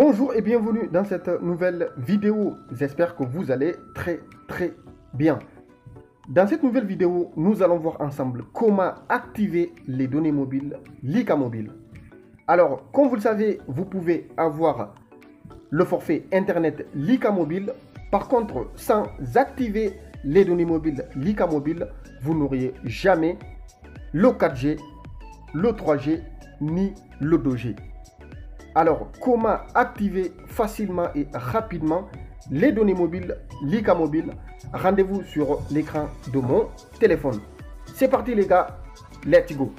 Bonjour et bienvenue dans cette nouvelle vidéo. J'espère que vous allez très bien. Dans cette nouvelle vidéo, nous allons voir ensemble comment activer les données mobiles Lyca Mobile. Alors, comme vous le savez, vous pouvez avoir le forfait Internet Lyca Mobile. Par contre, sans activer les données mobiles Lyca Mobile, vous n'auriez jamais le 4G, le 3G ni le 2G. Alors, comment activer facilement et rapidement les données mobiles Lyca Mobile? Rendez-vous sur l'écran de mon téléphone. C'est parti les gars, let's go.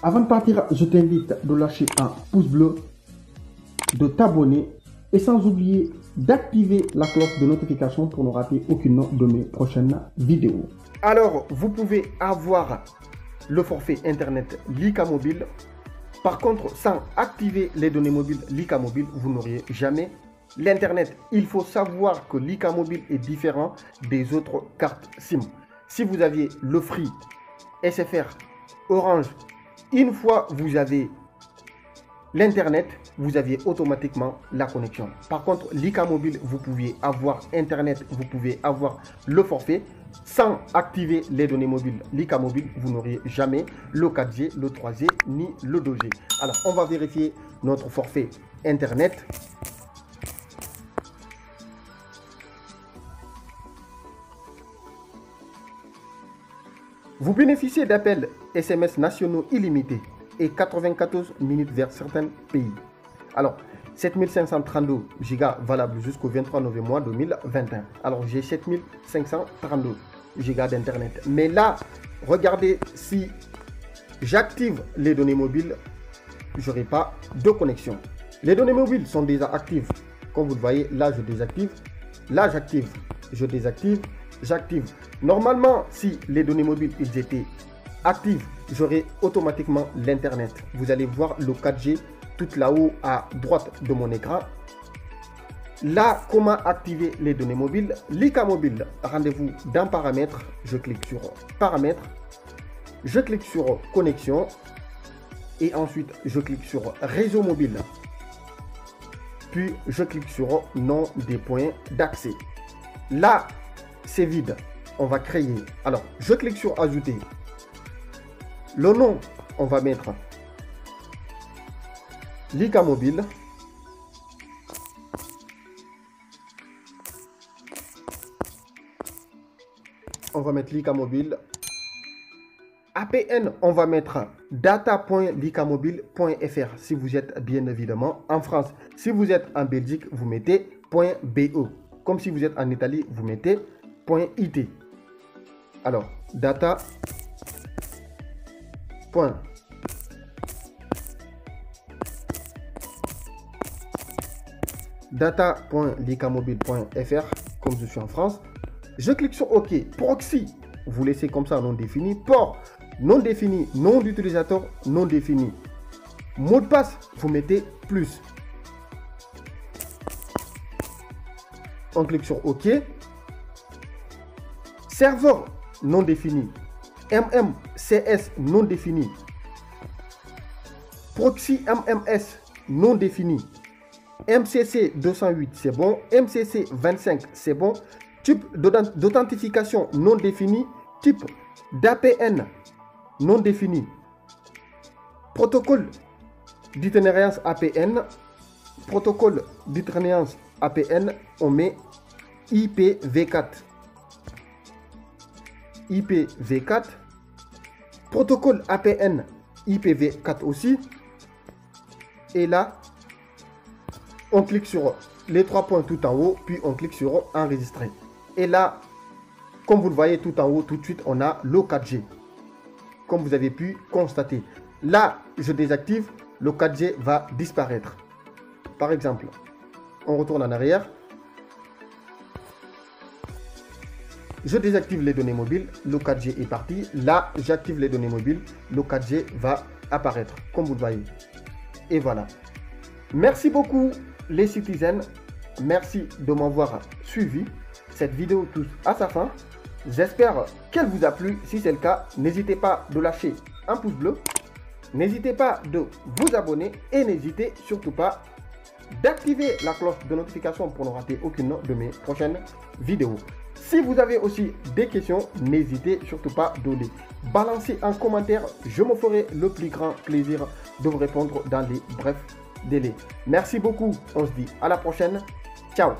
Avant de partir, je t'invite de lâcher un pouce bleu, de t'abonner et sans oublier d'activer la cloche de notification pour ne rater aucune de mes prochaines vidéos. Alors, vous pouvez avoir le forfait Internet Lyca Mobile. Par contre, sans activer les données mobiles Lyca Mobile, vous n'auriez jamais l'Internet. Il faut savoir que Lyca Mobile est différent des autres cartes SIM. Si vous aviez le Free, SFR, Orange, une fois vous avez l'Internet, vous aviez automatiquement la connexion. Par contre, Lyca Mobile, vous pouviez avoir Internet, vous pouvez avoir le forfait. Sans activer les données mobiles Lyca Mobile, vous n'auriez jamais le 4G, le 3G ni le 2G. Alors, on va vérifier notre forfait Internet. Vous bénéficiez d'appels SMS nationaux illimités et 94 minutes vers certains pays. Alors, 7532 Go valable jusqu'au 23 novembre 2021. Alors, j'ai 7532 Go d'Internet. Mais là, regardez, si j'active les données mobiles, je n'aurai pas de connexion. Les données mobiles sont déjà actives. Comme vous le voyez, là, je désactive. Là, j'active. Je désactive. J'active. Normalement, si les données mobiles ils étaient actives, j'aurai automatiquement l'Internet. Vous allez voir le 4G tout là-haut à droite de mon écran. Là, comment activer les données mobiles Lyca Mobile? Rendez-vous dans paramètres. Je clique sur paramètres. Je clique sur connexion. Et ensuite, je clique sur réseau mobile. Puis, je clique sur nom des points d'accès. Là, c'est vide. On va créer. Alors, je clique sur ajouter. Le nom, on va mettre Lyca Mobile. On va mettre Lyca Mobile. APN, on va mettre data.lycamobile.fr si vous êtes bien évidemment en France. Si vous êtes en Belgique, vous mettez .be. Comme si vous êtes en Italie, vous mettez .it. Alors, data. Data.lycamobile.fr comme je suis en France. Je clique sur OK. Proxy, vous laissez comme ça non défini. Port, non défini. Nom d'utilisateur, non défini. Mot de passe, vous mettez plus. On clique sur OK. Serveur, non défini. MMCS, non défini. Proxy MMS, non défini. MCC 208, c'est bon. MCC 25, c'est bon. Type d'authentification non défini. Type d'APN non défini. Protocole d'itinérance APN. Protocole d'itinérance APN, on met IPv4. IPv4. Protocole APN IPv4 aussi. Et là, on clique sur les trois points tout en haut, puis on clique sur enregistrer. Et là, comme vous le voyez tout en haut, tout de suite, on a le 4G. Comme vous avez pu constater. Là, je désactive, le 4G va disparaître. Par exemple, on retourne en arrière. Je désactive les données mobiles, le 4G est parti. Là, j'active les données mobiles, le 4G va apparaître, comme vous le voyez. Et voilà. Merci beaucoup les citizens. Merci de m'avoir suivi. Cette vidéo touche à sa fin. J'espère qu'elle vous a plu. Si c'est le cas, n'hésitez pas de lâcher un pouce bleu. N'hésitez pas de vous abonner et n'hésitez surtout pas d'activer la cloche de notification pour ne rater aucune de mes prochaines vidéos. Si vous avez aussi des questions, n'hésitez surtout pas de les balancer en commentaire. Je me ferai le plus grand plaisir de vous répondre dans les brefs délais. Merci beaucoup. On se dit à la prochaine. Ciao.